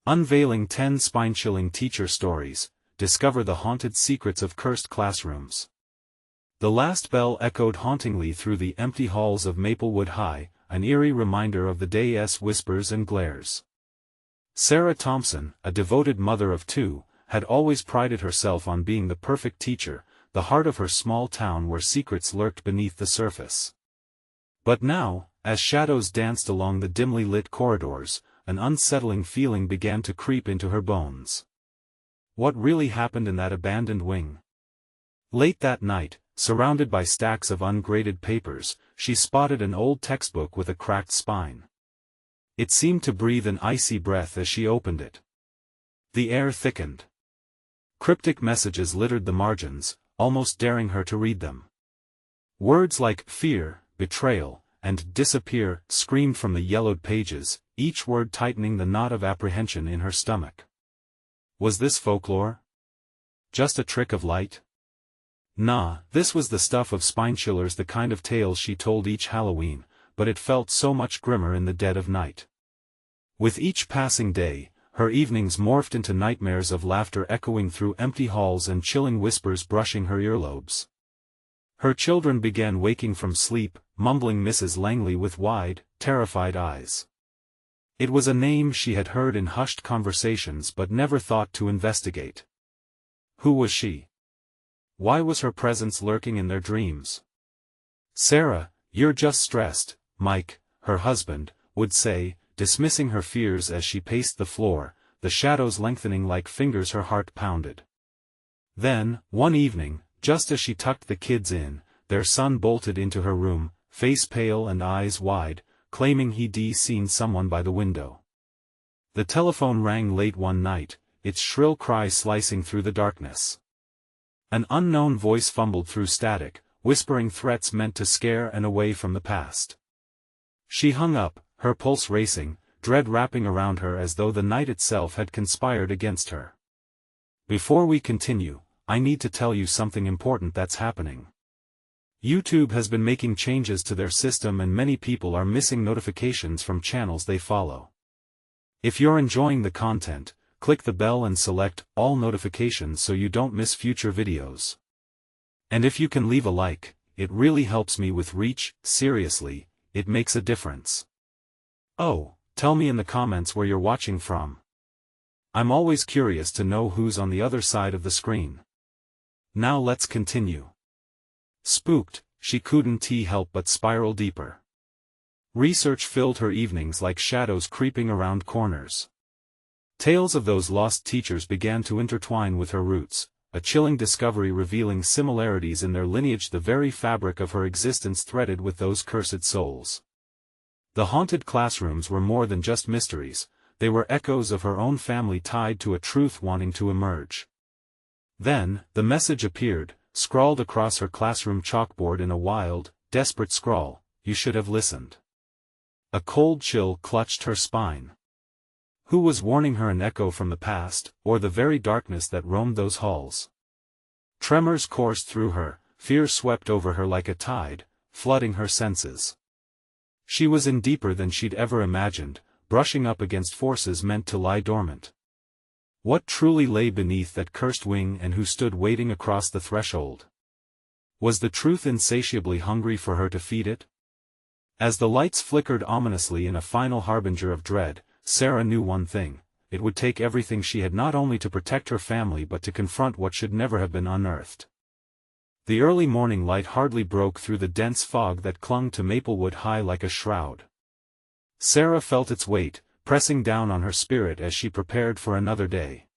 Unveiling 10 spine-chilling teacher stories, discover the haunted secrets of cursed classrooms. The last bell echoed hauntingly through the empty halls of Maplewood High, an eerie reminder of the day's whispers and glares. Sarah Thompson, a devoted mother of two, had always prided herself on being the perfect teacher, the heart of her small town where secrets lurked beneath the surface. But now, as shadows danced along the dimly lit corridors, an unsettling feeling began to creep into her bones. What really happened in that abandoned wing? Late that night, surrounded by stacks of ungraded papers, she spotted an old textbook with a cracked spine. It seemed to breathe an icy breath as she opened it. The air thickened. Cryptic messages littered the margins, almost daring her to read them. Words like fear, betrayal, and disappear screamed from the yellowed pages, each word tightening the knot of apprehension in her stomach. Was this folklore? Just a trick of light? Nah, this was the stuff of spine-chillers, the kind of tales she told each Halloween, but it felt so much grimmer in the dead of night. With each passing day, her evenings morphed into nightmares of laughter echoing through empty halls and chilling whispers brushing her earlobes. Her children began waking from sleep, mumbling Mrs. Langley with wide, terrified eyes. It was a name she had heard in hushed conversations but never thought to investigate. Who was she? Why was her presence lurking in their dreams? "Sarah, you're just stressed," Mike, her husband, would say, dismissing her fears as she paced the floor, the shadows lengthening like fingers her heart pounded. Then, one evening, just as she tucked the kids in, their son bolted into her room, face pale and eyes wide, claiming he'd seen someone by the window. The telephone rang late one night, its shrill cry slicing through the darkness. An unknown voice fumbled through static, whispering threats meant to scare and away from the past. She hung up, her pulse racing, dread wrapping around her as though the night itself had conspired against her. Before we continue, I need to tell you something important that's happening. YouTube has been making changes to their system and many people are missing notifications from channels they follow. If you're enjoying the content, click the bell and select all notifications so you don't miss future videos. And if you can leave a like, it really helps me with reach. Seriously, it makes a difference. Oh, tell me in the comments where you're watching from. I'm always curious to know who's on the other side of the screen. Now let's continue. Spooked, she couldn't help but spiral deeper. Research filled her evenings like shadows creeping around corners. Tales of those lost teachers began to intertwine with her roots, a chilling discovery revealing similarities in their lineage, the very fabric of her existence threaded with those cursed souls. The haunted classrooms were more than just mysteries, they were echoes of her own family tied to a truth wanting to emerge. Then, the message appeared, scrawled across her classroom chalkboard in a wild, desperate scrawl: "You should have listened." A cold chill clutched her spine. Who was warning her, an echo from the past, or the very darkness that roamed those halls? Tremors coursed through her, fear swept over her like a tide, flooding her senses. She was in deeper than she'd ever imagined, brushing up against forces meant to lie dormant. What truly lay beneath that cursed wing, and who stood waiting across the threshold? Was the truth insatiably hungry for her to feed it? As the lights flickered ominously in a final harbinger of dread, Sarah knew one thing: it would take everything she had not only to protect her family but to confront what should never have been unearthed. The early morning light hardly broke through the dense fog that clung to Maplewood High like a shroud. Sarah felt its weight, pressing down on her spirit as she prepared for another day.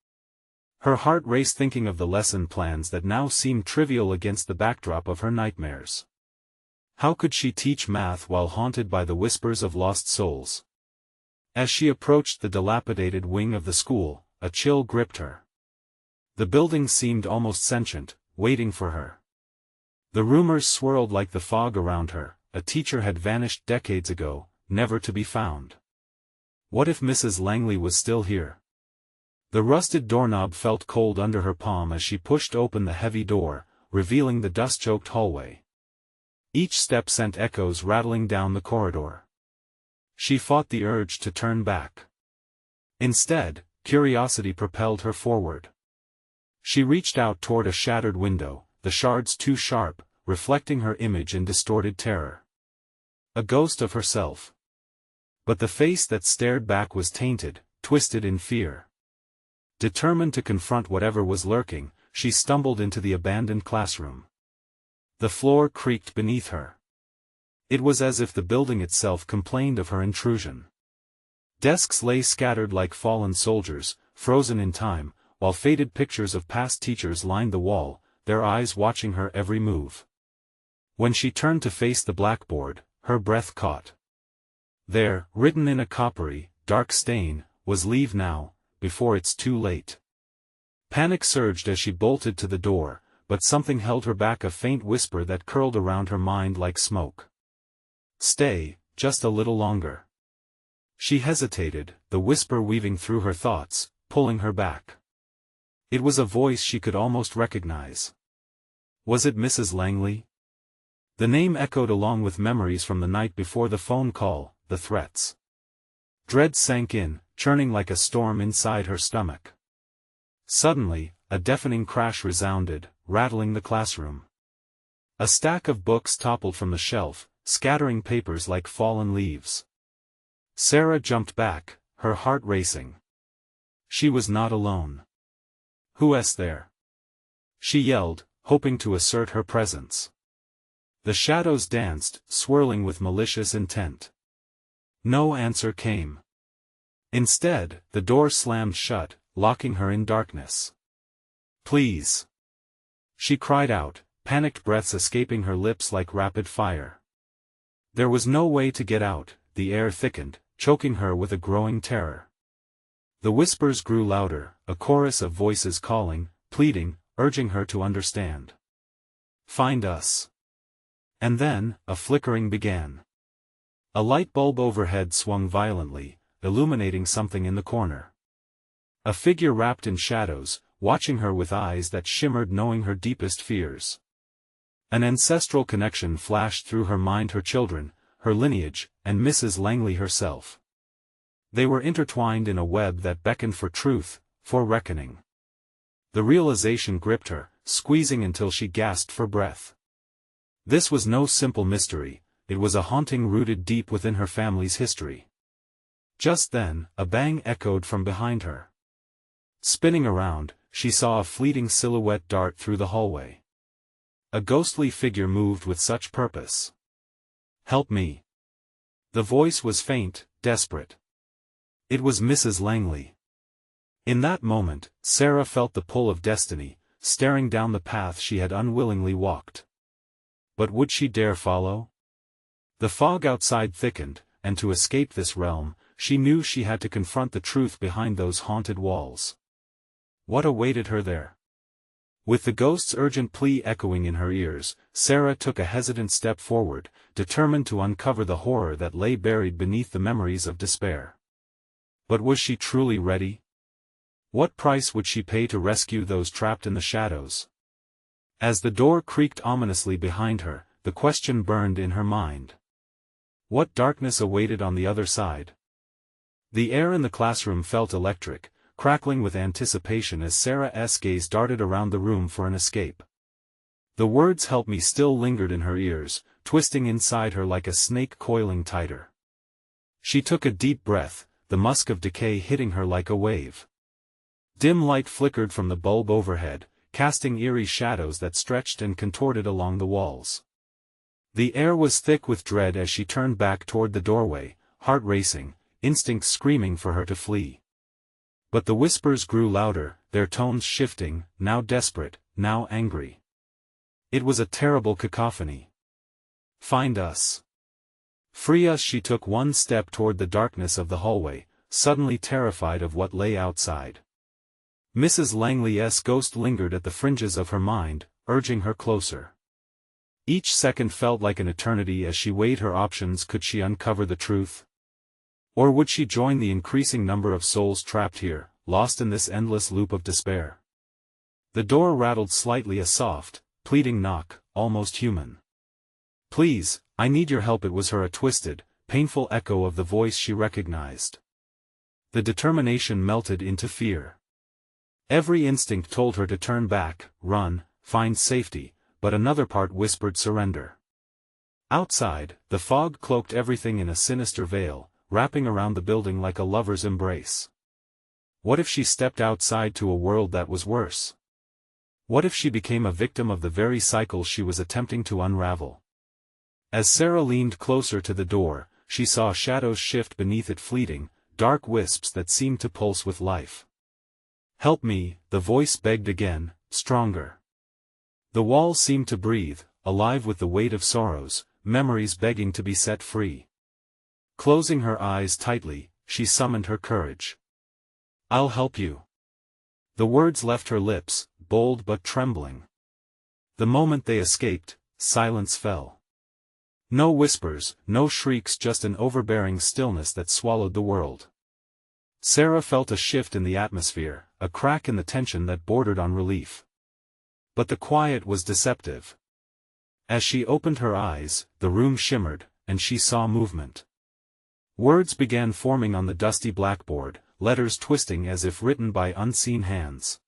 Her heart raced thinking of the lesson plans that now seemed trivial against the backdrop of her nightmares. How could she teach math while haunted by the whispers of lost souls? As she approached the dilapidated wing of the school, a chill gripped her. The building seemed almost sentient, waiting for her. The rumors swirled like the fog around her: a teacher had vanished decades ago, never to be found. What if Mrs. Langley was still here? The rusted doorknob felt cold under her palm as she pushed open the heavy door, revealing the dust-choked hallway. Each step sent echoes rattling down the corridor. She fought the urge to turn back. Instead, curiosity propelled her forward. She reached out toward a shattered window, the shards too sharp, reflecting her image in distorted terror. A ghost of herself. But the face that stared back was tainted, twisted in fear. Determined to confront whatever was lurking, she stumbled into the abandoned classroom. The floor creaked beneath her. It was as if the building itself complained of her intrusion. Desks lay scattered like fallen soldiers, frozen in time, while faded pictures of past teachers lined the wall, their eyes watching her every move. When she turned to face the blackboard, her breath caught. There, written in a coppery, dark stain, was "Leave now, before it's too late." Panic surged as she bolted to the door, but something held her back, a faint whisper that curled around her mind like smoke. "Stay, just a little longer." She hesitated, the whisper weaving through her thoughts, pulling her back. It was a voice she could almost recognize. Was it Mrs. Langley? The name echoed along with memories from the night before the phone call, the threats. Dread sank in, churning like a storm inside her stomach. Suddenly, a deafening crash resounded, rattling the classroom. A stack of books toppled from the shelf, scattering papers like fallen leaves. Sarah jumped back, her heart racing. She was not alone. "Who's there?" she yelled, hoping to assert her presence. The shadows danced, swirling with malicious intent. No answer came. Instead, the door slammed shut, locking her in darkness. "Please!" she cried out, panicked breaths escaping her lips like rapid fire. There was no way to get out, the air thickened, choking her with a growing terror. The whispers grew louder, a chorus of voices calling, pleading, urging her to understand. "Find us." And then, a flickering began. A light bulb overhead swung violently, illuminating something in the corner. A figure wrapped in shadows, watching her with eyes that shimmered, knowing her deepest fears. An ancestral connection flashed through her mind, her children, her lineage, and Mrs. Langley herself. They were intertwined in a web that beckoned for truth, for reckoning. The realization gripped her, squeezing until she gasped for breath. This was no simple mystery, it was a haunting rooted deep within her family's history. Just then, a bang echoed from behind her. Spinning around, she saw a fleeting silhouette dart through the hallway. A ghostly figure moved with such purpose. "Help me." The voice was faint, desperate. It was Mrs. Langley. In that moment, Sarah felt the pull of destiny, staring down the path she had unwillingly walked. But would she dare follow? The fog outside thickened, and to escape this realm, she knew she had to confront the truth behind those haunted walls. What awaited her there? With the ghost's urgent plea echoing in her ears, Sarah took a hesitant step forward, determined to uncover the horror that lay buried beneath the memories of despair. But was she truly ready? What price would she pay to rescue those trapped in the shadows? As the door creaked ominously behind her, the question burned in her mind. What darkness awaited on the other side? The air in the classroom felt electric, crackling with anticipation as Sarah's gaze darted around the room for an escape. The words "help me" still lingered in her ears, twisting inside her like a snake coiling tighter. She took a deep breath, the musk of decay hitting her like a wave. Dim light flickered from the bulb overhead, casting eerie shadows that stretched and contorted along the walls. The air was thick with dread as she turned back toward the doorway, heart racing, instincts screaming for her to flee. But the whispers grew louder, their tones shifting, now desperate, now angry. It was a terrible cacophony. "Find us. Free us." She took one step toward the darkness of the hallway, suddenly terrified of what lay outside. Mrs. Langley's ghost lingered at the fringes of her mind, urging her closer. Each second felt like an eternity as she weighed her options. Could she uncover the truth? Or would she join the increasing number of souls trapped here, lost in this endless loop of despair? The door rattled slightly, a soft, pleading knock, almost human. "Please, I need your help." It was her, a twisted, painful echo of the voice she recognized. The determination melted into fear. Every instinct told her to turn back, run, find safety, but another part whispered surrender. Outside, the fog cloaked everything in a sinister veil, wrapping around the building like a lover's embrace. What if she stepped outside to a world that was worse? What if she became a victim of the very cycle she was attempting to unravel? As Sarah leaned closer to the door, she saw shadows shift beneath it, fleeting, dark wisps that seemed to pulse with life. "Help me," the voice begged again, stronger. The walls seemed to breathe, alive with the weight of sorrows, memories begging to be set free. Closing her eyes tightly, she summoned her courage. "I'll help you." The words left her lips, bold but trembling. The moment they escaped, silence fell. No whispers, no shrieks, just an overbearing stillness that swallowed the world. Sarah felt a shift in the atmosphere, a crack in the tension that bordered on relief. But the quiet was deceptive. As she opened her eyes, the room shimmered, and she saw movement. Words began forming on the dusty blackboard, letters twisting as if written by unseen hands.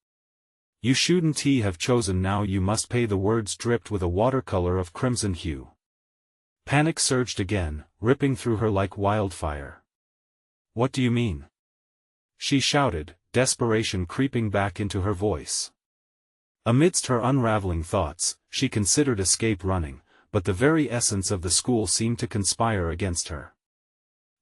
"You shouldn't have chosen, now you must pay." The words dripped with a watercolor of crimson hue. Panic surged again, ripping through her like wildfire. "What do you mean?" she shouted, desperation creeping back into her voice. Amidst her unraveling thoughts, she considered escape, running, but the very essence of the school seemed to conspire against her.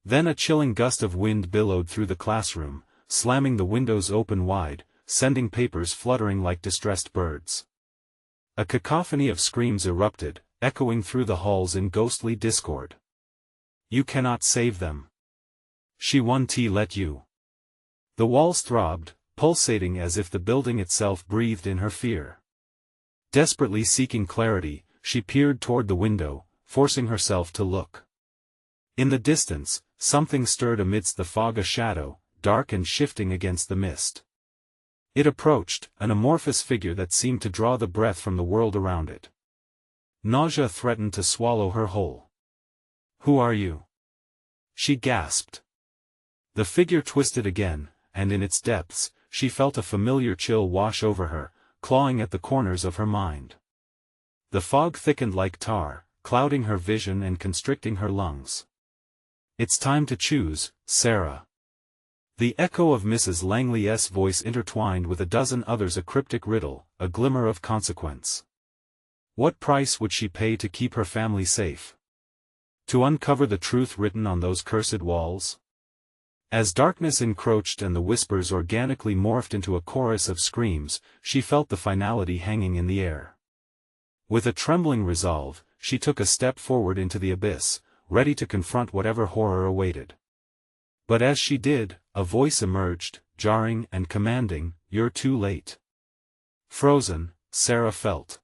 Then a chilling gust of wind billowed through the classroom, slamming the windows open wide, sending papers fluttering like distressed birds. A cacophony of screams erupted, echoing through the halls in ghostly discord. "You cannot save them. She won't let you." The walls throbbed, pulsating as if the building itself breathed in her fear. Desperately seeking clarity, she peered toward the window, forcing herself to look. In the distance, something stirred amidst the fog, a shadow, dark and shifting against the mist. It approached, an amorphous figure that seemed to draw the breath from the world around it. Nausea threatened to swallow her whole. "Who are you?" she gasped. The figure twisted again, and in its depths, she felt a familiar chill wash over her, clawing at the corners of her mind. The fog thickened like tar, clouding her vision and constricting her lungs. "It's time to choose, Sarah." The echo of Mrs. Langley's voice intertwined with a dozen others, a cryptic riddle, a glimmer of consequence. What price would she pay to keep her family safe? To uncover the truth written on those cursed walls? As darkness encroached and the whispers organically morphed into a chorus of screams, she felt the finality hanging in the air. With a trembling resolve, she took a step forward into the abyss, ready to confront whatever horror awaited. But as she did, a voice emerged, jarring and commanding, "You're too late." Frozen, Sarah felt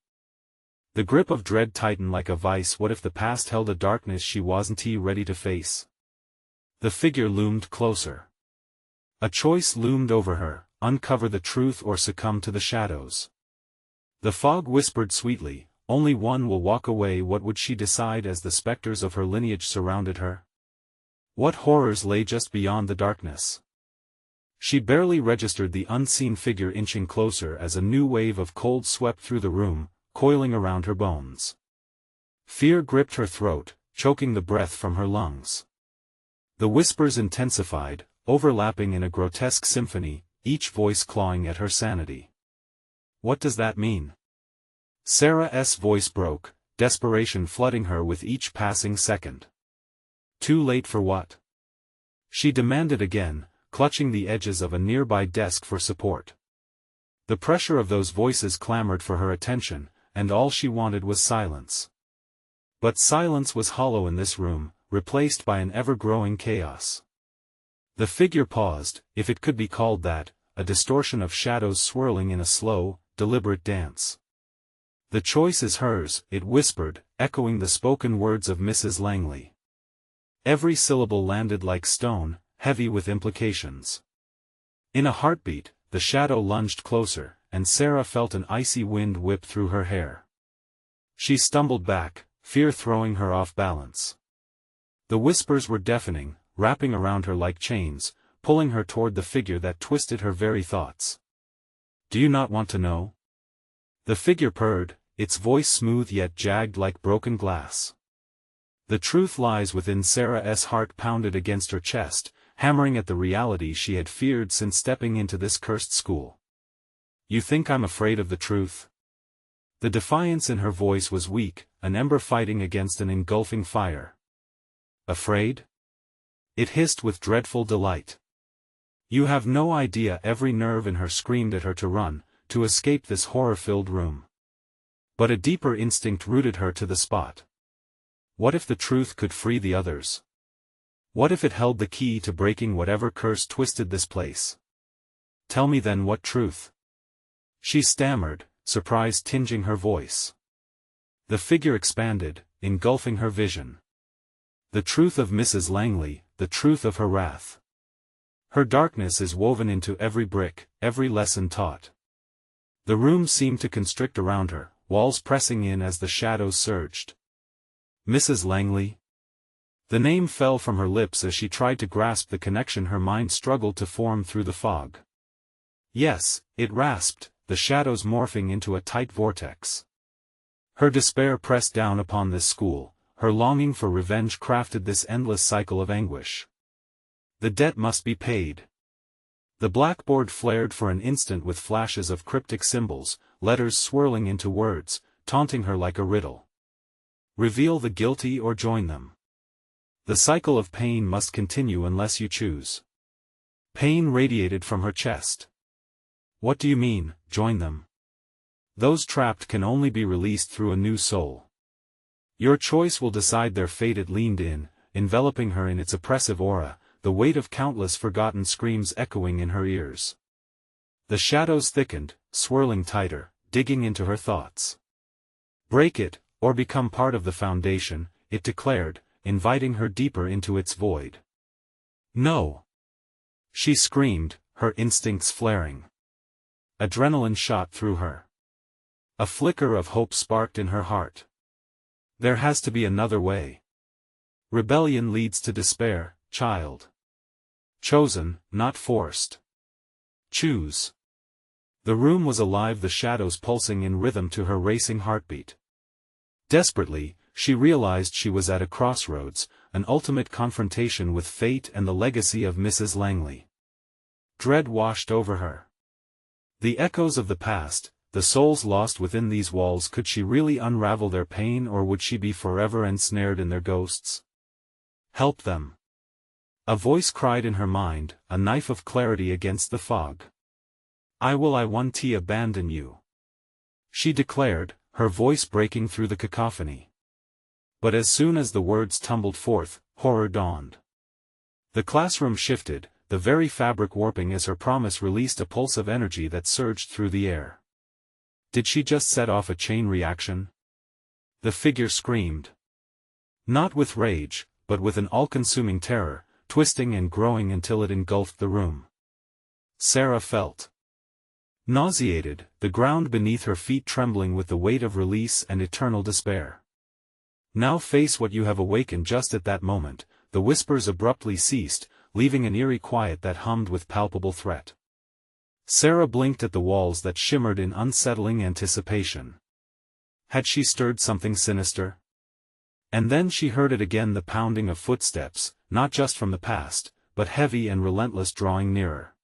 the grip of dread tighten like a vice. What if the past held a darkness she wasn't ready to face? The figure loomed closer. A choice loomed over her: uncover the truth or succumb to the shadows. The fog whispered sweetly, "Only one will walk away." What would she decide as the specters of her lineage surrounded her? What horrors lay just beyond the darkness? She barely registered the unseen figure inching closer as a new wave of cold swept through the room, coiling around her bones. Fear gripped her throat, choking the breath from her lungs. The whispers intensified, overlapping in a grotesque symphony, each voice clawing at her sanity. "What does that mean?" Sarah's voice broke, desperation flooding her with each passing second. "Too late for what?" she demanded again, clutching the edges of a nearby desk for support. The pressure of those voices clamored for her attention, and all she wanted was silence. But silence was hollow in this room, replaced by an ever-growing chaos. The figure paused, if it could be called that, a distortion of shadows swirling in a slow, deliberate dance. "The choice is hers," it whispered, echoing the spoken words of Mrs. Langley. Every syllable landed like stone, heavy with implications. In a heartbeat, the shadow lunged closer, and Sarah felt an icy wind whip through her hair. She stumbled back, fear throwing her off balance. The whispers were deafening, wrapping around her like chains, pulling her toward the figure that twisted her very thoughts. "Do you not want to know?" The figure purred, its voice smooth yet jagged like broken glass. The truth lies within. Sarah's heart pounded against her chest, hammering at the reality she had feared since stepping into this cursed school. "You think I'm afraid of the truth?" The defiance in her voice was weak, an ember fighting against an engulfing fire. "Afraid?" It hissed with dreadful delight. "You have no idea." Every nerve in her screamed at her to run, to escape this horror-filled room. But a deeper instinct rooted her to the spot. What if the truth could free the others? What if it held the key to breaking whatever curse twisted this place? "Tell me then, what truth?" she stammered, surprise tinging her voice. The figure expanded, engulfing her vision. "The truth of Mrs. Langley, the truth of her wrath. Her darkness is woven into every brick, every lesson taught." The room seemed to constrict around her, walls pressing in as the shadows surged. "Mrs. Langley?" The name fell from her lips as she tried to grasp the connection her mind struggled to form through the fog. "Yes," it rasped, the shadows morphing into a tight vortex. Her despair pressed down upon this school, her longing for revenge crafted this endless cycle of anguish. The debt must be paid. The blackboard flared for an instant with flashes of cryptic symbols, letters swirling into words, taunting her like a riddle. "Reveal the guilty or join them. The cycle of pain must continue unless you choose." Pain radiated from her chest. "What do you mean, join them? Those trapped can only be released through a new soul. Your choice will decide their fate." It leaned in, enveloping her in its oppressive aura, the weight of countless forgotten screams echoing in her ears. The shadows thickened, swirling tighter, digging into her thoughts. "Break it, or become part of the foundation," it declared, inviting her deeper into its void. "No!" she screamed, her instincts flaring. Adrenaline shot through her. A flicker of hope sparked in her heart. There has to be another way. Rebellion leads to despair, child. Chosen, not forced. Choose. The room was alive, the shadows pulsing in rhythm to her racing heartbeat. Desperately, she realized she was at a crossroads, an ultimate confrontation with fate and the legacy of Mrs. Langley. Dread washed over her. The echoes of the past, the souls lost within these walls. Could she really unravel their pain, or would she be forever ensnared in their ghosts? "Help them!" A voice cried in her mind, a knife of clarity against the fog. "I won't abandon you," she declared, her voice breaking through the cacophony. But as soon as the words tumbled forth, horror dawned. The classroom shifted, the very fabric warping as her promise released a pulse of energy that surged through the air. Did she just set off a chain reaction? The figure screamed. Not with rage, but with an all-consuming terror, twisting and growing until it engulfed the room. Sarah felt nauseated, the ground beneath her feet trembling with the weight of release and eternal despair. "Now face what you have awakened." Just at that moment, the whispers abruptly ceased, leaving an eerie quiet that hummed with palpable threat. Sarah blinked at the walls that shimmered in unsettling anticipation. Had she stirred something sinister? And then she heard it again, the pounding of footsteps, not just from the past, but heavy and relentless, drawing nearer.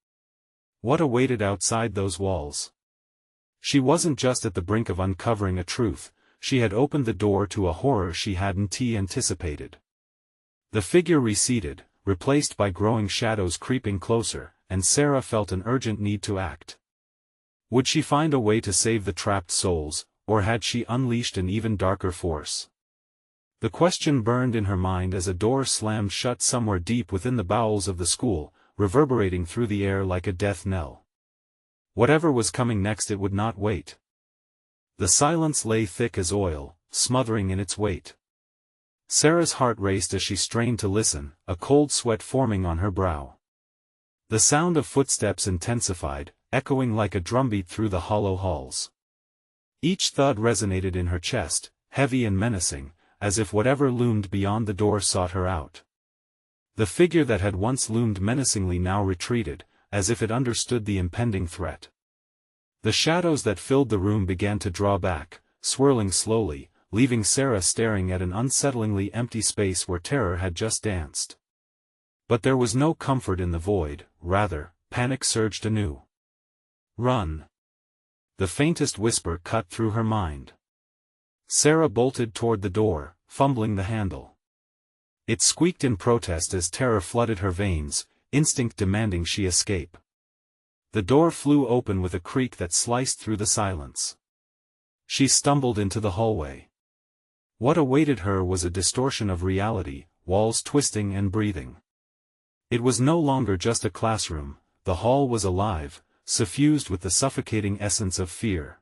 What awaited outside those walls? She wasn't just at the brink of uncovering a truth, she had opened the door to a horror she hadn't anticipated. The figure receded, replaced by growing shadows creeping closer, and Sarah felt an urgent need to act. Would she find a way to save the trapped souls, or had she unleashed an even darker force? The question burned in her mind as a door slammed shut somewhere deep within the bowels of the school, reverberating through the air like a death knell. Whatever was coming next, it would not wait. The silence lay thick as oil, smothering in its weight. Sarah's heart raced as she strained to listen, a cold sweat forming on her brow. The sound of footsteps intensified, echoing like a drumbeat through the hollow halls. Each thud resonated in her chest, heavy and menacing, as if whatever loomed beyond the door sought her out. The figure that had once loomed menacingly now retreated, as if it understood the impending threat. The shadows that filled the room began to draw back, swirling slowly, leaving Sarah staring at an unsettlingly empty space where terror had just danced. But there was no comfort in the void, rather, panic surged anew. "Run!" The faintest whisper cut through her mind. Sarah bolted toward the door, fumbling the handle. It squeaked in protest as terror flooded her veins, instinct demanding she escape. The door flew open with a creak that sliced through the silence. She stumbled into the hallway. What awaited her was a distortion of reality, walls twisting and breathing. It was no longer just a classroom, the hall was alive, suffused with the suffocating essence of fear.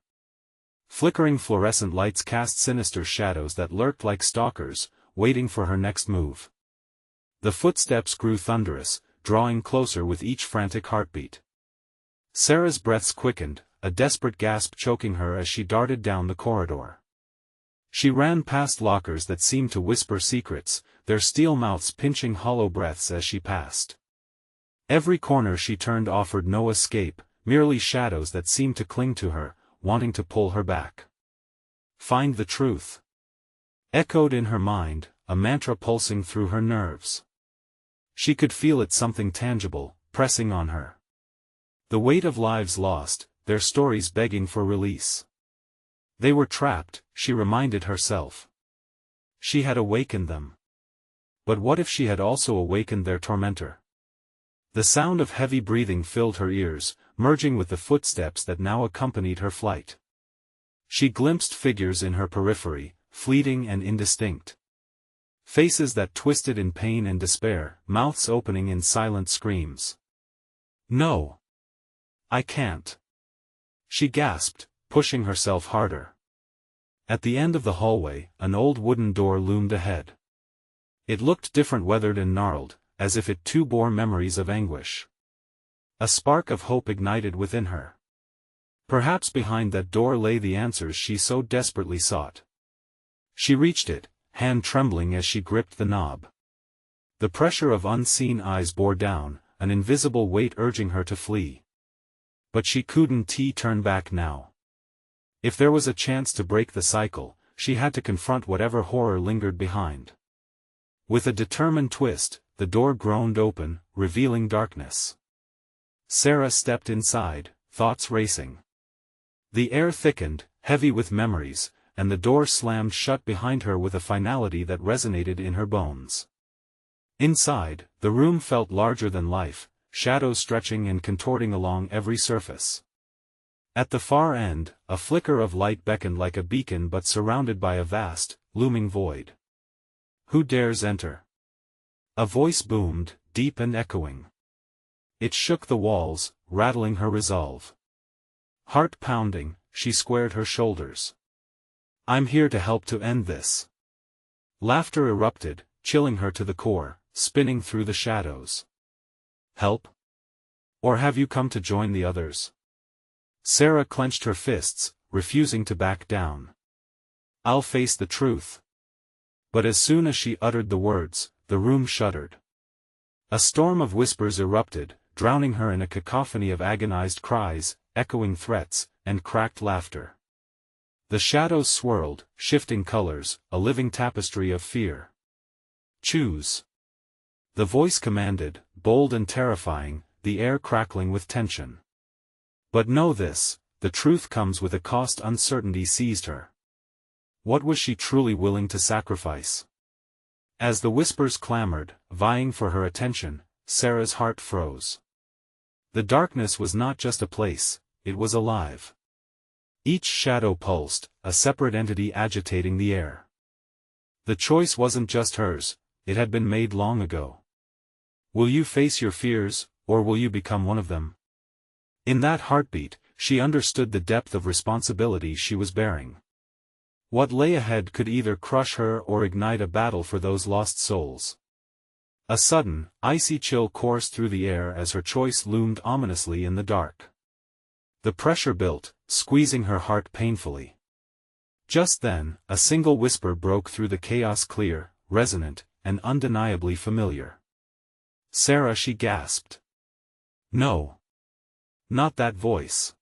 Flickering fluorescent lights cast sinister shadows that lurked like stalkers, waiting for her next move. The footsteps grew thunderous, drawing closer with each frantic heartbeat. Sarah's breaths quickened, a desperate gasp choking her as she darted down the corridor. She ran past lockers that seemed to whisper secrets, their steel mouths pinching hollow breaths as she passed. Every corner she turned offered no escape, merely shadows that seemed to cling to her, wanting to pull her back. "Find the truth," echoed in her mind, a mantra pulsing through her nerves. She could feel it, something tangible, pressing on her. The weight of lives lost, their stories begging for release. They were trapped, she reminded herself. She had awakened them. But what if she had also awakened their tormentor? The sound of heavy breathing filled her ears, merging with the footsteps that now accompanied her flight. She glimpsed figures in her periphery, fleeting and indistinct. Faces that twisted in pain and despair, mouths opening in silent screams. "No! I can't!" She gasped, pushing herself harder. At the end of the hallway, an old wooden door loomed ahead. It looked different, weathered and gnarled, as if it too bore memories of anguish. A spark of hope ignited within her. Perhaps behind that door lay the answers she so desperately sought. She reached it, hand trembling as she gripped the knob. The pressure of unseen eyes bore down, an invisible weight urging her to flee. But she couldn't turn back now. If there was a chance to break the cycle, she had to confront whatever horror lingered behind. With a determined twist, the door groaned open, revealing darkness. Sarah stepped inside, thoughts racing. The air thickened, heavy with memories, and the door slammed shut behind her with a finality that resonated in her bones. Inside, the room felt larger than life, shadows stretching and contorting along every surface. At the far end, a flicker of light beckoned like a beacon, but surrounded by a vast, looming void. "Who dares enter?" A voice boomed, deep and echoing. It shook the walls, rattling her resolve. Heart pounding, she squared her shoulders. "I'm here to help to end this." Laughter erupted, chilling her to the core, spinning through the shadows. "Help? Or have you come to join the others?" Sarah clenched her fists, refusing to back down. "I'll face the truth." But as soon as she uttered the words, the room shuddered. A storm of whispers erupted, drowning her in a cacophony of agonized cries, echoing threats, and cracked laughter. The shadows swirled, shifting colors, a living tapestry of fear. "Choose." The voice commanded, bold and terrifying, the air crackling with tension. But know this, the truth comes with a cost. Uncertainty seized her. What was she truly willing to sacrifice? As the whispers clamored, vying for her attention, Sarah's heart froze. The darkness was not just a place, it was alive. Each shadow pulsed, a separate entity agitating the air. The choice wasn't just hers, it had been made long ago. Will you face your fears, or will you become one of them? In that heartbeat, she understood the depth of responsibility she was bearing. What lay ahead could either crush her or ignite a battle for those lost souls. A sudden, icy chill coursed through the air as her choice loomed ominously in the dark. The pressure built, squeezing her heart painfully. Just then, a single whisper broke through the chaos, clear, resonant, and undeniably familiar. Sarah, she gasped. No. Not that voice.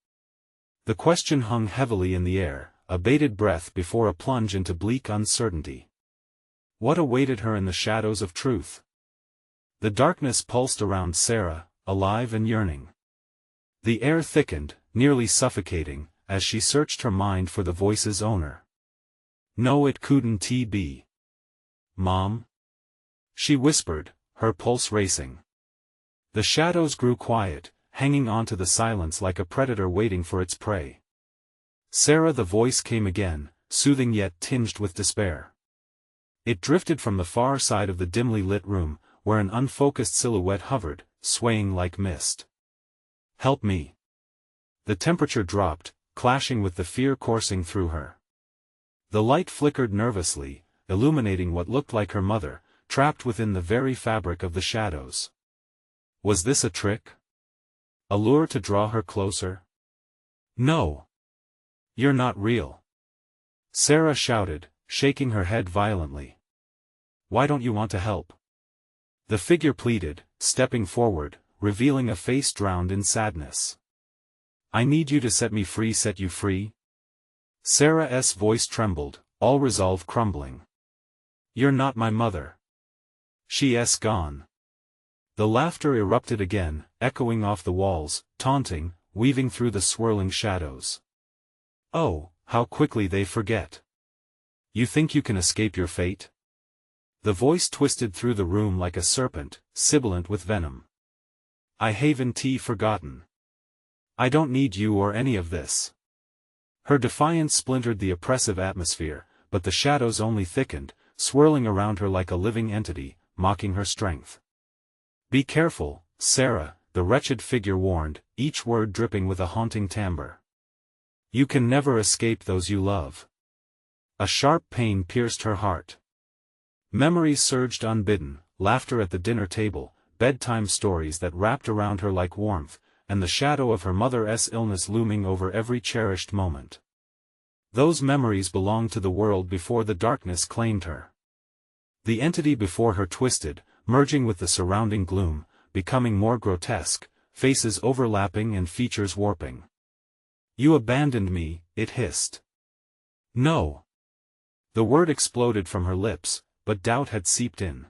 The question hung heavily in the air, a bated breath before a plunge into bleak uncertainty. What awaited her in the shadows of truth? The darkness pulsed around Sarah, alive and yearning. The air thickened, nearly suffocating, as she searched her mind for the voice's owner. No, it couldn't be. Mom? She whispered, her pulse racing. The shadows grew quiet, hanging on to the silence like a predator waiting for its prey. Sarah, the voice came again, soothing yet tinged with despair. It drifted from the far side of the dimly lit room, where an unfocused silhouette hovered, swaying like mist. Help me. The temperature dropped, clashing with the fear coursing through her. The light flickered nervously, illuminating what looked like her mother, trapped within the very fabric of the shadows. Was this a trick? A lure to draw her closer? No. You're not real. Sarah shouted, shaking her head violently. Why don't you want to help? The figure pleaded, stepping forward, revealing a face drowned in sadness. I need you to set me free. Set you free? Sarah's voice trembled, all resolve crumbling. You're not my mother. She's gone. The laughter erupted again, echoing off the walls, taunting, weaving through the swirling shadows. Oh, how quickly they forget. You think you can escape your fate? The voice twisted through the room like a serpent, sibilant with venom. I haven't forgotten. I don't need you or any of this. Her defiance splintered the oppressive atmosphere, but the shadows only thickened, swirling around her like a living entity, mocking her strength. Be careful, Sarah, the wretched figure warned, each word dripping with a haunting timbre. You can never escape those you love. A sharp pain pierced her heart. Memories surged unbidden, laughter at the dinner table, bedtime stories that wrapped around her like warmth, and the shadow of her mother's illness looming over every cherished moment. Those memories belonged to the world before the darkness claimed her. The entity before her twisted, merging with the surrounding gloom, becoming more grotesque, faces overlapping and features warping. You abandoned me, it hissed. No. The word exploded from her lips, but doubt had seeped in.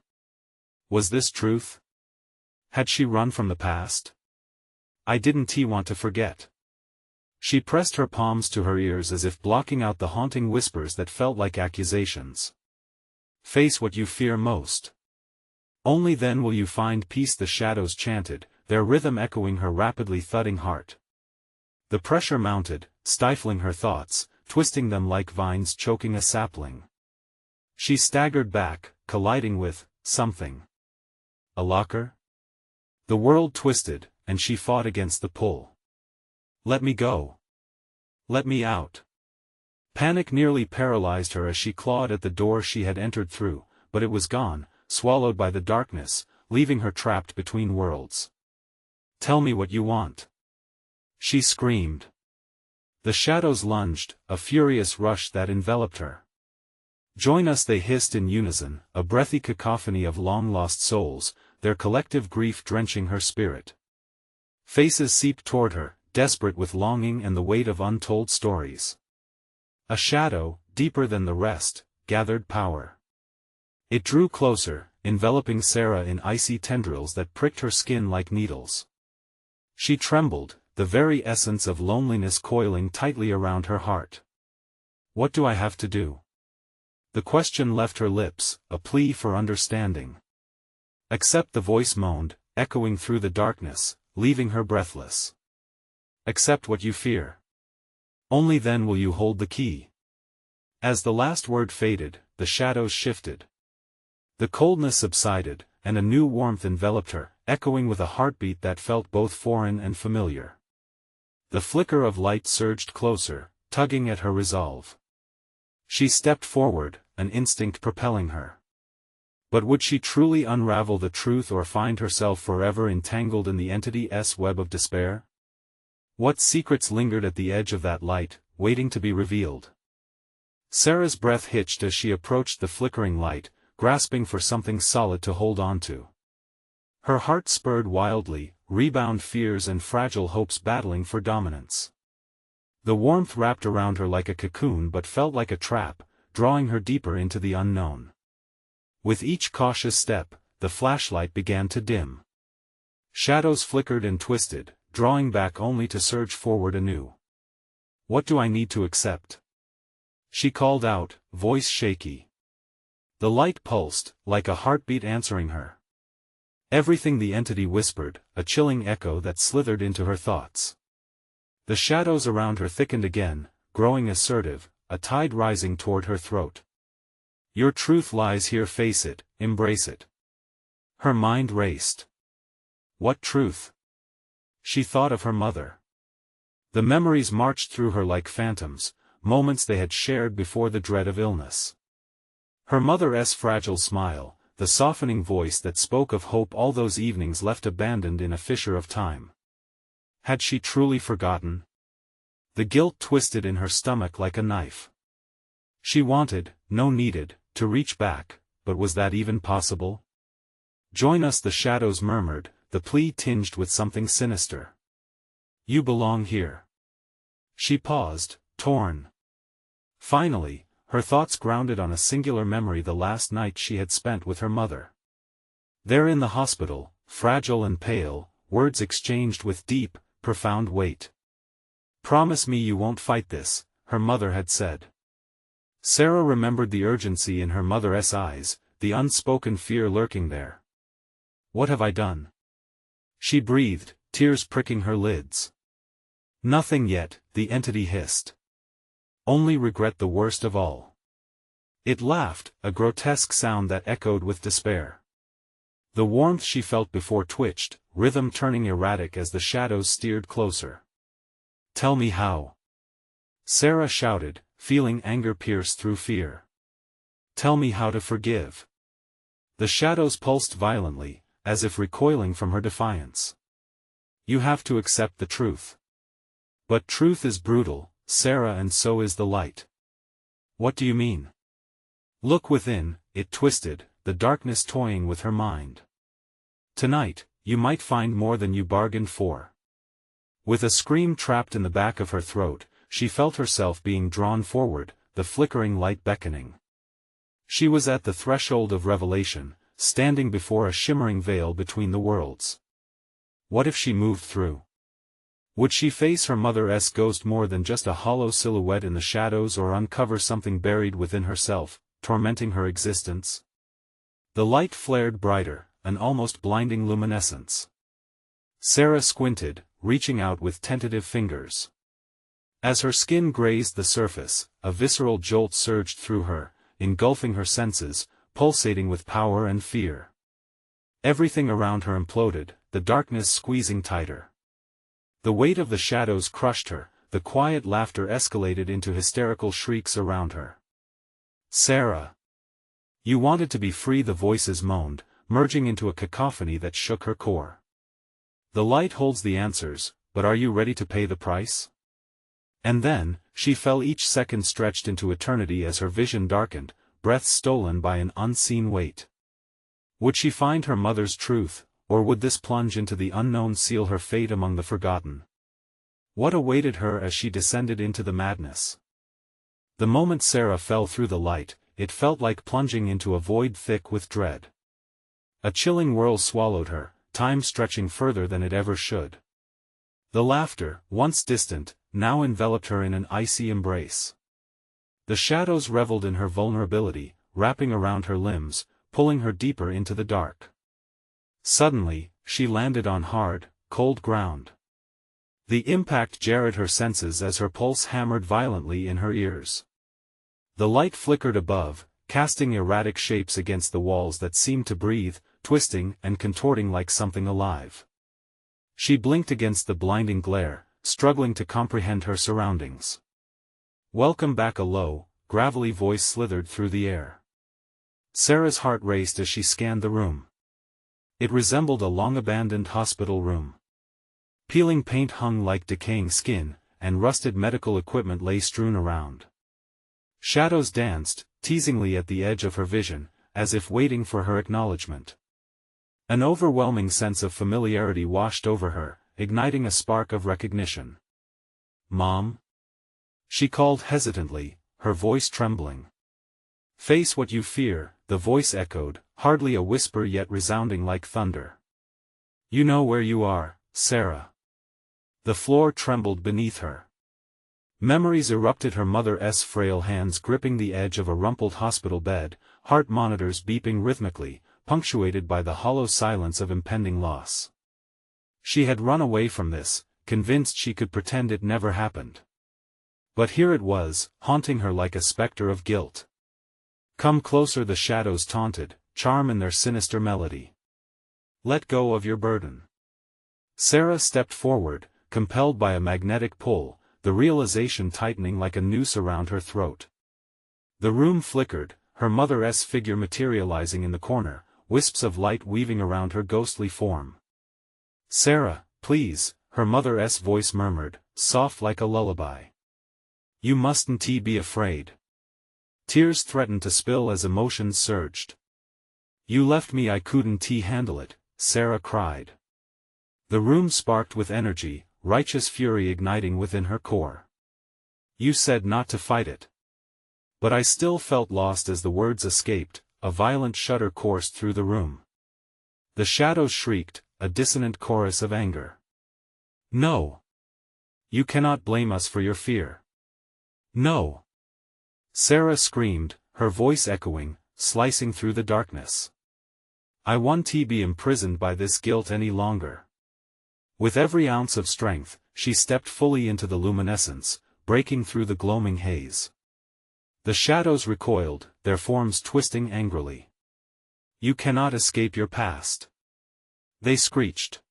Was this truth? Had she run from the past? I didn't want to forget. She pressed her palms to her ears as if blocking out the haunting whispers that felt like accusations. Face what you fear most. Only then will you find peace, the shadows chanted, their rhythm echoing her rapidly thudding heart. The pressure mounted, stifling her thoughts, twisting them like vines choking a sapling. She staggered back, colliding with something. A locker? The world twisted, and she fought against the pull. Let me go. Let me out. Panic nearly paralyzed her as she clawed at the door she had entered through, but it was gone, swallowed by the darkness, leaving her trapped between worlds. Tell me what you want. She screamed. The shadows lunged, a furious rush that enveloped her. Join us, they hissed in unison, a breathy cacophony of long-lost souls, their collective grief drenching her spirit. Faces seeped toward her, desperate with longing and the weight of untold stories. A shadow, deeper than the rest, gathered power. It drew closer, enveloping Sarah in icy tendrils that pricked her skin like needles. She trembled, the very essence of loneliness coiling tightly around her heart. What do I have to do? The question left her lips, a plea for understanding. Accept, the voice moaned, echoing through the darkness, leaving her breathless. Accept what you fear. Only then will you hold the key. As the last word faded, the shadows shifted. The coldness subsided, and a new warmth enveloped her, echoing with a heartbeat that felt both foreign and familiar. The flicker of light surged closer, tugging at her resolve. She stepped forward, an instinct propelling her. But would she truly unravel the truth or find herself forever entangled in the entity's web of despair? What secrets lingered at the edge of that light, waiting to be revealed? Sarah's breath hitched as she approached the flickering light, grasping for something solid to hold on to. Her heart spurred wildly, rebound fears and fragile hopes battling for dominance. The warmth wrapped around her like a cocoon but felt like a trap, drawing her deeper into the unknown. With each cautious step, the flashlight began to dim. Shadows flickered and twisted, drawing back only to surge forward anew. "What do I need to accept?" she called out, voice shaky. The light pulsed, like a heartbeat answering her. Everything the entity whispered, a chilling echo that slithered into her thoughts. The shadows around her thickened again, growing assertive, a tide rising toward her throat. "Your truth lies here, face it, embrace it." Her mind raced. What truth? She thought of her mother. The memories marched through her like phantoms, moments they had shared before the dread of illness. Her mother's fragile smile, the softening voice that spoke of hope all those evenings left abandoned in a fissure of time. Had she truly forgotten? The guilt twisted in her stomach like a knife. She wanted, no needed, to reach back, but was that even possible? "Join us," the shadows murmured, the plea tinged with something sinister. "You belong here." She paused, torn. Finally, her thoughts grounded on a singular memory: the last night she had spent with her mother. There in the hospital, fragile and pale, words exchanged with deep, profound weight. "Promise me you won't fight this," her mother had said. Sarah remembered the urgency in her mother's eyes, the unspoken fear lurking there. "What have I done?" she breathed, tears pricking her lids. "Nothing yet," the entity hissed. "Only regret, the worst of all." It laughed, a grotesque sound that echoed with despair. The warmth she felt before twitched, rhythm turning erratic as the shadows steered closer. "Tell me how," Sarah shouted, feeling anger pierce through fear. "Tell me how to forgive." The shadows pulsed violently, as if recoiling from her defiance. "You have to accept the truth." "But truth is brutal, Sarah, and so is the light." "What do you mean?" "Look within," it twisted, the darkness toying with her mind. "Tonight, you might find more than you bargained for." With a scream trapped in the back of her throat, she felt herself being drawn forward, the flickering light beckoning. She was at the threshold of revelation, standing before a shimmering veil between the worlds. What if she moved through? Would she face her mother's ghost more than just a hollow silhouette in the shadows, or uncover something buried within herself, tormenting her existence? The light flared brighter, an almost blinding luminescence. Sarah squinted, reaching out with tentative fingers. As her skin grazed the surface, a visceral jolt surged through her, engulfing her senses, pulsating with power and fear. Everything around her imploded, the darkness squeezing tighter. The weight of the shadows crushed her, the quiet laughter escalated into hysterical shrieks around her. "Sarah! You wanted to be free," the voices moaned, merging into a cacophony that shook her core. "The light holds the answers, but are you ready to pay the price?" And then, she fell, each second stretched into eternity as her vision darkened, breath stolen by an unseen weight. Would she find her mother's truth, or would this plunge into the unknown seal her fate among the forgotten? What awaited her as she descended into the madness? The moment Sarah fell through the light, it felt like plunging into a void thick with dread. A chilling whirl swallowed her, time stretching further than it ever should. The laughter, once distant, now enveloped her in an icy embrace. The shadows reveled in her vulnerability, wrapping around her limbs, pulling her deeper into the dark. Suddenly, she landed on hard, cold ground. The impact jarred her senses as her pulse hammered violently in her ears. The light flickered above, casting erratic shapes against the walls that seemed to breathe, twisting and contorting like something alive. She blinked against the blinding glare, struggling to comprehend her surroundings. "Welcome back," a low, gravelly voice slithered through the air. Sarah's heart raced as she scanned the room. It resembled a long-abandoned hospital room. Peeling paint hung like decaying skin, and rusted medical equipment lay strewn around. Shadows danced, teasingly at the edge of her vision, as if waiting for her acknowledgement. An overwhelming sense of familiarity washed over her, igniting a spark of recognition. "Mom?" she called hesitantly, her voice trembling. "Face what you fear," the voice echoed, hardly a whisper yet resounding like thunder. "You know where you are, Sarah." The floor trembled beneath her. Memories erupted, her mother's frail hands gripping the edge of a rumpled hospital bed, heart monitors beeping rhythmically, punctuated by the hollow silence of impending loss. She had run away from this, convinced she could pretend it never happened. But here it was, haunting her like a specter of guilt. "Come closer," the shadows taunted, charm in their sinister melody. "Let go of your burden." Sarah stepped forward, compelled by a magnetic pull, the realization tightening like a noose around her throat. The room flickered, her mother's figure materializing in the corner, wisps of light weaving around her ghostly form. "Sarah, please," her mother's voice murmured, soft like a lullaby. "You mustn't be afraid." Tears threatened to spill as emotions surged. "You left me, I couldn't handle it," Sarah cried. The room sparked with energy, righteous fury igniting within her core. "You said not to fight it." But I still felt lost as the words escaped, a violent shudder coursed through the room. The shadows shrieked, a dissonant chorus of anger. "No! You cannot blame us for your fear. No!" Sarah screamed, her voice echoing, slicing through the darkness. "I won't be imprisoned by this guilt any longer." With every ounce of strength, she stepped fully into the luminescence, breaking through the gloaming haze. The shadows recoiled, their forms twisting angrily. "You cannot escape your past," they screeched.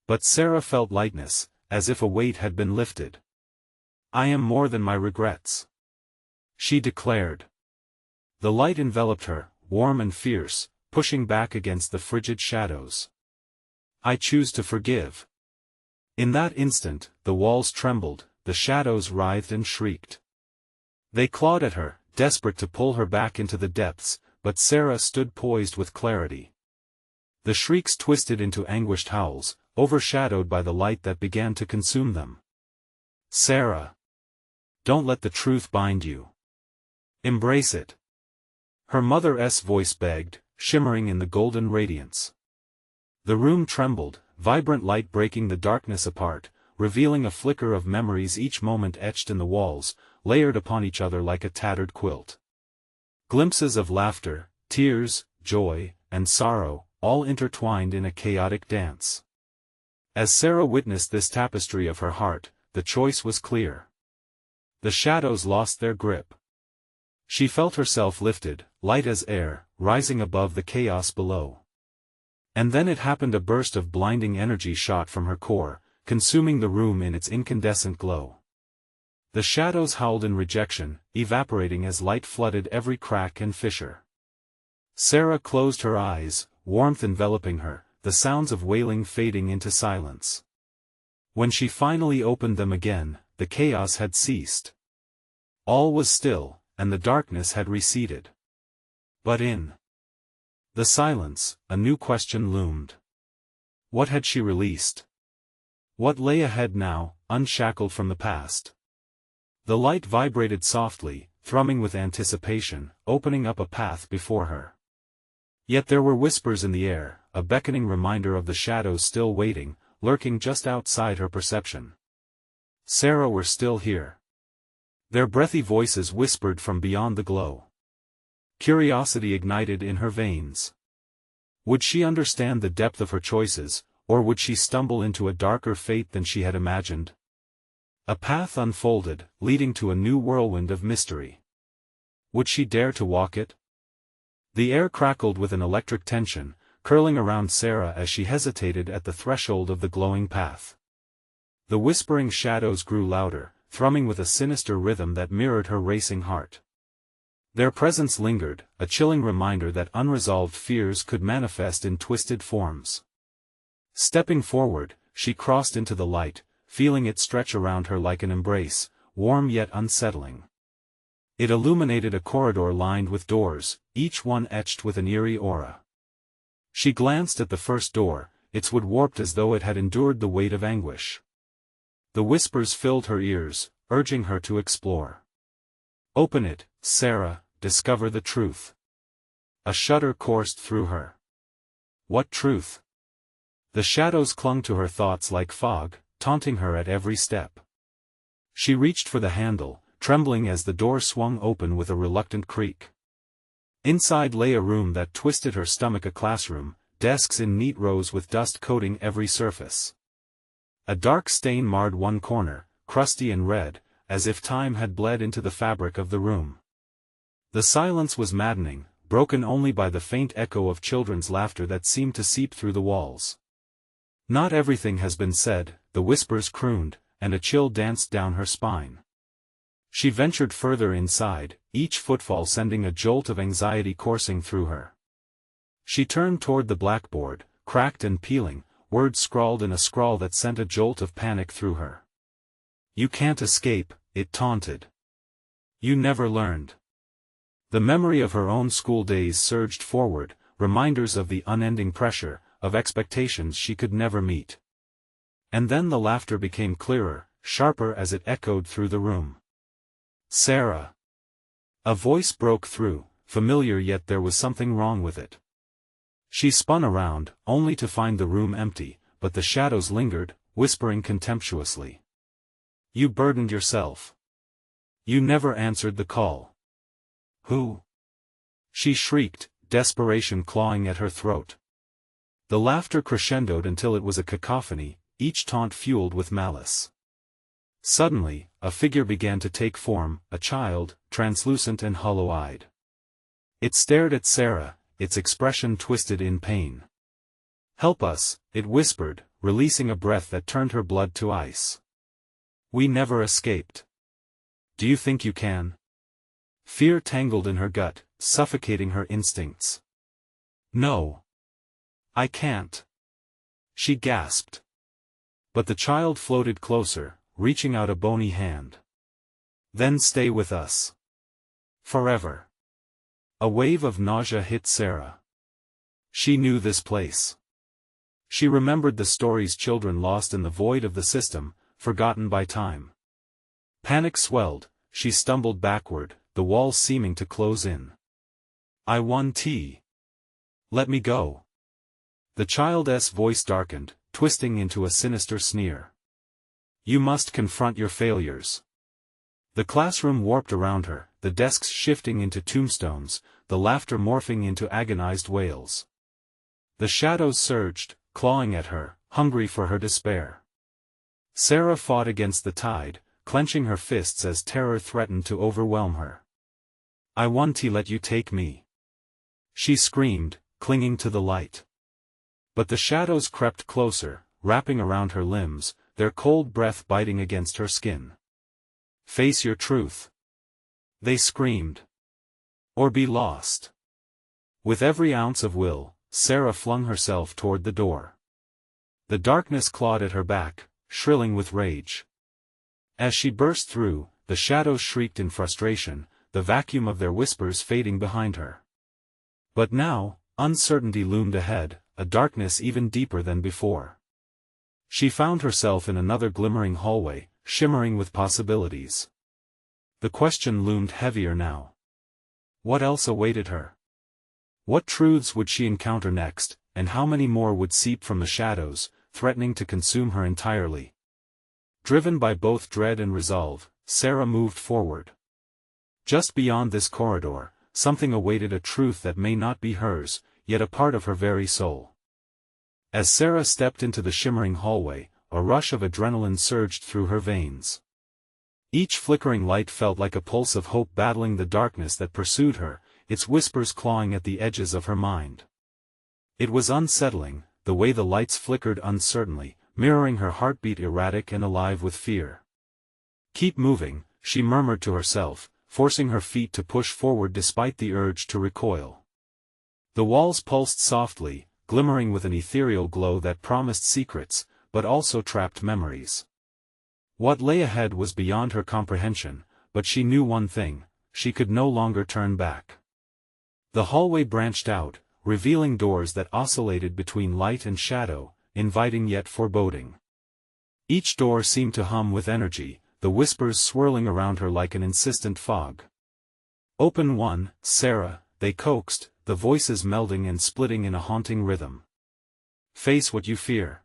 But Sarah felt lightness, as if a weight had been lifted. "I am more than my regrets," she declared. The light enveloped her, warm and fierce, pushing back against the frigid shadows. "I choose to forgive." In that instant, the walls trembled, the shadows writhed and shrieked. They clawed at her, desperate to pull her back into the depths, but Sarah stood poised with clarity. The shrieks twisted into anguished howls, overshadowed by the light that began to consume them. "Sarah! Don't let the truth bind you. Embrace it." Her mother's voice begged, shimmering in the golden radiance. The room trembled, vibrant light breaking the darkness apart, revealing a flicker of memories each moment etched in the walls, layered upon each other like a tattered quilt. Glimpses of laughter, tears, joy, and sorrow, all intertwined in a chaotic dance. As Sarah witnessed this tapestry of her heart, the choice was clear. The shadows lost their grip. She felt herself lifted, light as air, rising above the chaos below. And then it happened, a burst of blinding energy shot from her core, consuming the room in its incandescent glow. The shadows howled in rejection, evaporating as light flooded every crack and fissure. Sarah closed her eyes, warmth enveloping her, the sounds of wailing fading into silence. When she finally opened them again, the chaos had ceased. All was still, and the darkness had receded. But in the silence, a new question loomed. What had she released? What lay ahead now, unshackled from the past? The light vibrated softly, thrumming with anticipation, opening up a path before her. Yet there were whispers in the air, a beckoning reminder of the shadows still waiting, lurking just outside her perception. Sarah were still here. Their breathy voices whispered from beyond the glow. Curiosity ignited in her veins. Would she understand the depth of her choices, or would she stumble into a darker fate than she had imagined? A path unfolded, leading to a new whirlwind of mystery. Would she dare to walk it? The air crackled with an electric tension, curling around Sarah as she hesitated at the threshold of the glowing path. The whispering shadows grew louder, thrumming with a sinister rhythm that mirrored her racing heart. Their presence lingered, a chilling reminder that unresolved fears could manifest in twisted forms. Stepping forward, she crossed into the light, feeling it stretch around her like an embrace, warm yet unsettling. It illuminated a corridor lined with doors, each one etched with an eerie aura. She glanced at the first door, its wood warped as though it had endured the weight of anguish. The whispers filled her ears, urging her to explore. "Open it, Sarah, discover the truth." A shudder coursed through her. What truth? The shadows clung to her thoughts like fog, taunting her at every step. She reached for the handle, trembling as the door swung open with a reluctant creak. Inside lay a room that twisted her stomach, a classroom, desks in neat rows with dust coating every surface. A dark stain marred one corner, crusty and red, as if time had bled into the fabric of the room. The silence was maddening, broken only by the faint echo of children's laughter that seemed to seep through the walls. "Not everything has been said," the whispers crooned, and a chill danced down her spine. She ventured further inside, each footfall sending a jolt of anxiety coursing through her. She turned toward the blackboard, cracked and peeling, words scrawled in a scrawl that sent a jolt of panic through her. "You can't escape," it taunted. "You never learned." The memory of her own school days surged forward, reminders of the unending pressure, of expectations she could never meet. And then the laughter became clearer, sharper as it echoed through the room. "Sarah!" A voice broke through, familiar yet there was something wrong with it. She spun around, only to find the room empty, but the shadows lingered, whispering contemptuously. "You burdened yourself. You never answered the call." "Who?" she shrieked, desperation clawing at her throat. The laughter crescendoed until it was a cacophony, each taunt fueled with malice. Suddenly, a figure began to take form, a child, translucent and hollow-eyed. It stared at Sarah, its expression twisted in pain. "Help us," it whispered, releasing a breath that turned her blood to ice. "We never escaped. Do you think you can?" Fear tangled in her gut, suffocating her instincts. "No. I can't," she gasped. But the child floated closer, reaching out a bony hand. "Then stay with us. Forever." A wave of nausea hit Sarah. She knew this place. She remembered the stories children lost in the void of the system, forgotten by time. Panic swelled, she stumbled backward, the walls seeming to close in. "I want tea. Let me go." The child's voice darkened, twisting into a sinister sneer. "You must confront your failures." The classroom warped around her, the desks shifting into tombstones, the laughter morphing into agonized wails. The shadows surged, clawing at her, hungry for her despair. Sarah fought against the tide, clenching her fists as terror threatened to overwhelm her. "I want to let you take me," she screamed, clinging to the light. But the shadows crept closer, wrapping around her limbs, their cold breath biting against her skin. "Face your truth," they screamed. "Or be lost." With every ounce of will, Sarah flung herself toward the door. The darkness clawed at her back, shrilling with rage. As she burst through, the shadows shrieked in frustration, the vacuum of their whispers fading behind her. But now, uncertainty loomed ahead, a darkness even deeper than before. She found herself in another glimmering hallway, shimmering with possibilities. The question loomed heavier now. What else awaited her? What truths would she encounter next, and how many more would seep from the shadows, threatening to consume her entirely? Driven by both dread and resolve, Sarah moved forward. Just beyond this corridor, something awaited, a truth that may not be hers, yet a part of her very soul. As Sarah stepped into the shimmering hallway, a rush of adrenaline surged through her veins. Each flickering light felt like a pulse of hope battling the darkness that pursued her, its whispers clawing at the edges of her mind. It was unsettling, the way the lights flickered uncertainly, mirroring her heartbeat, erratic and alive with fear. "Keep moving," she murmured to herself, forcing her feet to push forward despite the urge to recoil. The walls pulsed softly, glimmering with an ethereal glow that promised secrets, but also trapped memories. What lay ahead was beyond her comprehension, but she knew one thing: she could no longer turn back. The hallway branched out, revealing doors that oscillated between light and shadow, inviting yet foreboding. Each door seemed to hum with energy, the whispers swirling around her like an insistent fog. "Open one, Sarah," they coaxed, the voices melding and splitting in a haunting rhythm. "Face what you fear."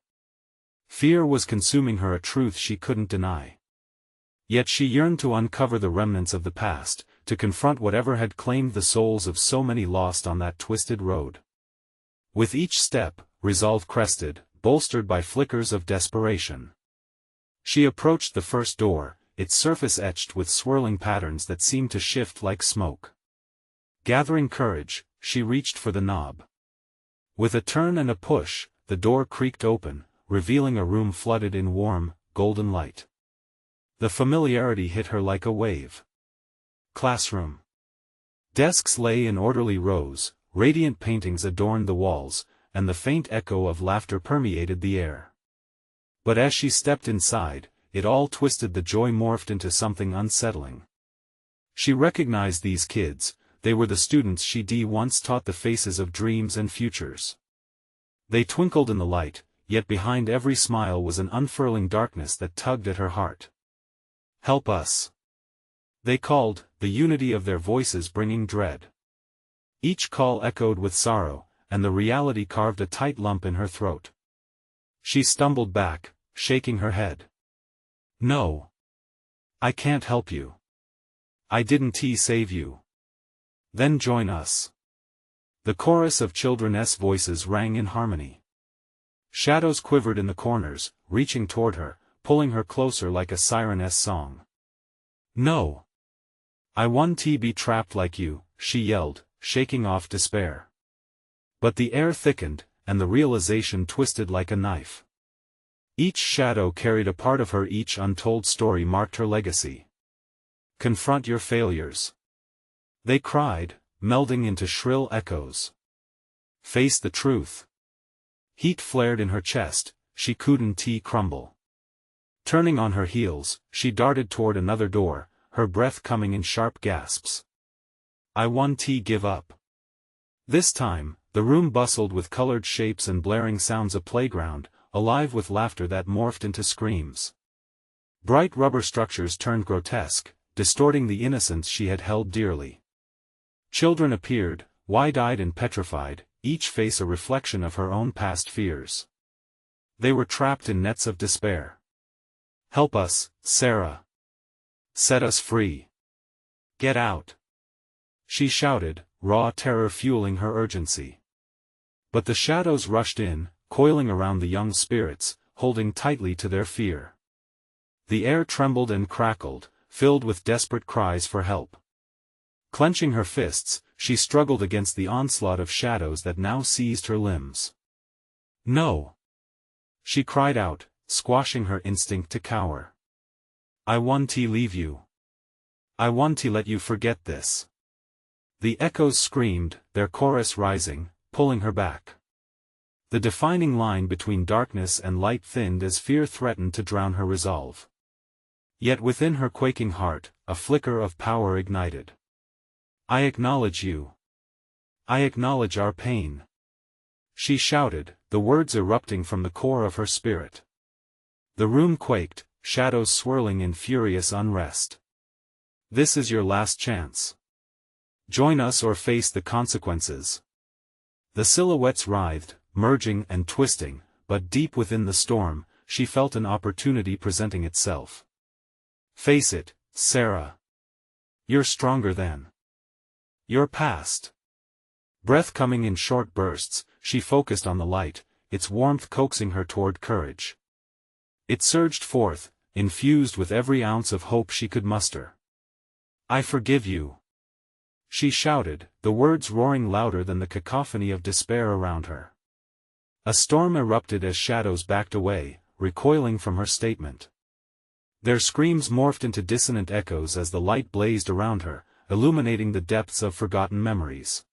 Fear was consuming her, a truth she couldn't deny. Yet she yearned to uncover the remnants of the past, to confront whatever had claimed the souls of so many lost on that twisted road. With each step, resolve crested, bolstered by flickers of desperation. She approached the first door, its surface etched with swirling patterns that seemed to shift like smoke. Gathering courage, she reached for the knob. With a turn and a push, the door creaked open, revealing a room flooded in warm, golden light. The familiarity hit her like a wave. Classroom. Desks lay in orderly rows, radiant paintings adorned the walls, and the faint echo of laughter permeated the air. But as she stepped inside, it all twisted, the joy morphed into something unsettling. She recognized these kids, they were the students she'd once taught, the faces of dreams and futures. They twinkled in the light, yet behind every smile was an unfurling darkness that tugged at her heart. "Help us!" they called, the unity of their voices bringing dread. Each call echoed with sorrow, and the reality carved a tight lump in her throat. She stumbled back, shaking her head. "No. I can't help you. I didn't save you." "Then join us." The chorus of children's voices rang in harmony. Shadows quivered in the corners, reaching toward her, pulling her closer like a siren's song. "No. I want to be trapped like you," she yelled, shaking off despair. But the air thickened, and the realization twisted like a knife. Each shadow carried a part of her, each untold story marked her legacy. "Confront your failures," they cried, melding into shrill echoes. "Face the truth." Heat flared in her chest, she couldn't crumble. Turning on her heels, she darted toward another door, her breath coming in sharp gasps. "I won't give up." This time, the room bustled with colored shapes and blaring sounds, a playground, alive with laughter that morphed into screams. Bright rubber structures turned grotesque, distorting the innocence she had held dearly. Children appeared, wide-eyed and petrified, each face a reflection of her own past fears. They were trapped in nets of despair. "Help us, Sarah. Set us free. Get out," she shouted, raw terror fueling her urgency. But the shadows rushed in, coiling around the young spirits, holding tightly to their fear. The air trembled and crackled, filled with desperate cries for help. Clenching her fists, she struggled against the onslaught of shadows that now seized her limbs. "No!" she cried out, squashing her instinct to cower. "I want to leave you. I want to let you forget this." The echoes screamed, their chorus rising, pulling her back. The defining line between darkness and light thinned as fear threatened to drown her resolve. Yet within her quaking heart, a flicker of power ignited. "I acknowledge you. I acknowledge our pain," she shouted, the words erupting from the core of her spirit. The room quaked, shadows swirling in furious unrest. "This is your last chance. Join us or face the consequences." The silhouettes writhed, merging and twisting, but deep within the storm, she felt an opportunity presenting itself. "Face it, Sarah. You're stronger than your past." Breath coming in short bursts, she focused on the light, its warmth coaxing her toward courage. It surged forth, infused with every ounce of hope she could muster. "I forgive you," she shouted, the words roaring louder than the cacophony of despair around her. A storm erupted as shadows backed away, recoiling from her statement. Their screams morphed into dissonant echoes as the light blazed around her, illuminating the depths of forgotten memories.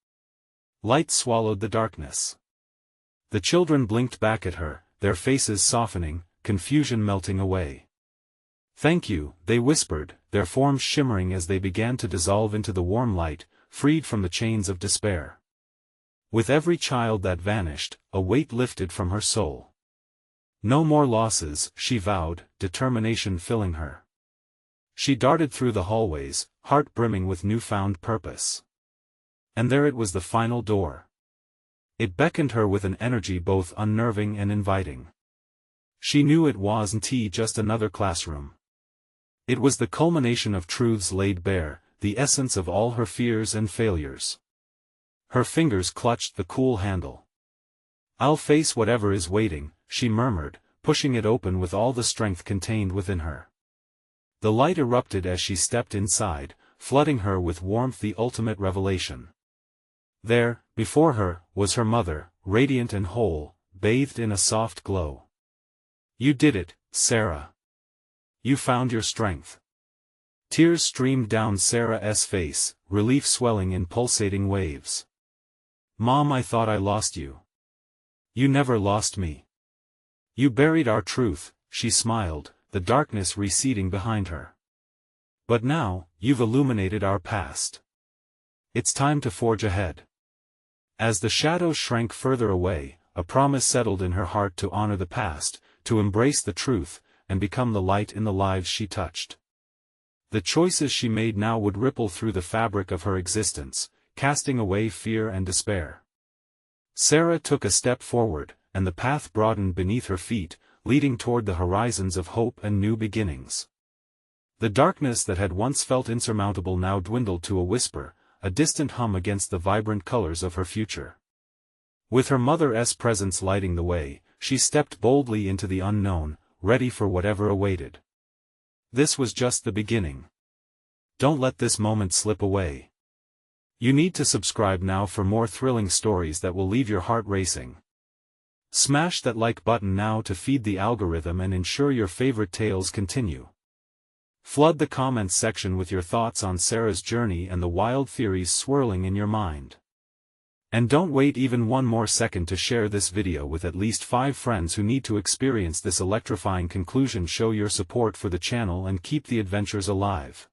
Light swallowed the darkness. The children blinked back at her, their faces softening, confusion melting away. "Thank you," they whispered, their forms shimmering as they began to dissolve into the warm light, freed from the chains of despair. With every child that vanished, a weight lifted from her soul. No more losses, she vowed, determination filling her. She darted through the hallways, heart brimming with newfound purpose. And there it was, the final door. It beckoned her with an energy both unnerving and inviting. She knew it wasn't just another classroom. It was the culmination of truths laid bare, the essence of all her fears and failures. Her fingers clutched the cool handle. "I'll face whatever is waiting," she murmured, pushing it open with all the strength contained within her. The light erupted as she stepped inside, flooding her with warmth, the ultimate revelation. There, before her, was her mother, radiant and whole, bathed in a soft glow. "You did it, Sarah. You found your strength." Tears streamed down Sarah's face, relief swelling in pulsating waves. "Mom, I thought I lost you." "You never lost me. You buried our truth," she smiled, the darkness receding behind her. "But now, you've illuminated our past. It's time to forge ahead." As the shadows shrank further away, a promise settled in her heart to honor the past, to embrace the truth, and become the light in the lives she touched. The choices she made now would ripple through the fabric of her existence, casting away fear and despair. Sarah took a step forward, and the path broadened beneath her feet, leading toward the horizons of hope and new beginnings. The darkness that had once felt insurmountable now dwindled to a whisper, a distant hum against the vibrant colors of her future. With her mother's presence lighting the way, she stepped boldly into the unknown, ready for whatever awaited. This was just the beginning. Don't let this moment slip away. You need to subscribe now for more thrilling stories that will leave your heart racing. Smash that like button now to feed the algorithm and ensure your favorite tales continue. Flood the comments section with your thoughts on Sarah's journey and the wild theories swirling in your mind. And don't wait even one more second to share this video with at least 5 friends who need to experience this electrifying conclusion. Show your support for the channel and keep the adventures alive.